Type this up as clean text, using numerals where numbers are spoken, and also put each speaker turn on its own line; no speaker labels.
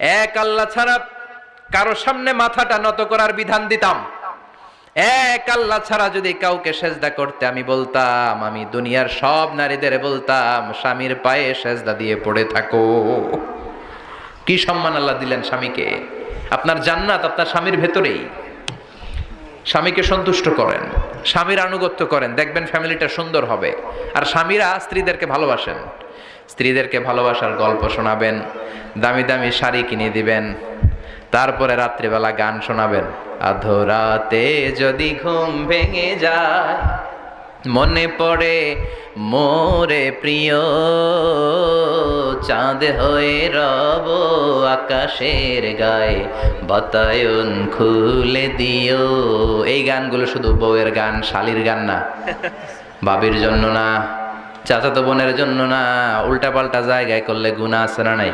এক আল্লাহ ছাড়া কারো সামনে মাথাটা নত করার বিধান দিতাম। এক আল্লাহ ছাড়া যদি কাউকে সেজদা করতে আমি বলতাম, আমি দুনিয়ার সব নারীদের বলতাম স্বামীর পায়ে সেজদা দিয়ে পড়ে থাকো। কি সম্মান আল্লাহ দিলেন স্বামীকে। আপনার জান্নাত আপনার স্বামীর ভেতরেই। স্বামীকে সন্তুষ্ট করেন, স্বামীর আনুগত্য করেন, দেখবেন ফ্যামিলিটা সুন্দর হবে। আর স্বামীরা স্ত্রীদেরকে ভালোবাসেন, স্ত্রীদেরকে ভালোবাসার গল্প শোনাবেন, দামি দামি শাড়ি কিনে দিবেন, তারপরে রাত্রিবেলা গান শোনাবেন। আধরাতে যদি ঘুম ভেঙে যায়, মনে পড়ে মোরে প্রিয়, চাঁদ হয়ে রব আকাশের গায়ে, বাতায়ন খুলে দিও। এই গানগুলো শুধু বউয়ের গান, শালীর গান না, বাবির জন্য না, চাচাতো বোনের জন্য না। উল্টা পাল্টা জায়গায় করলে গুনাহ আছে না নাই?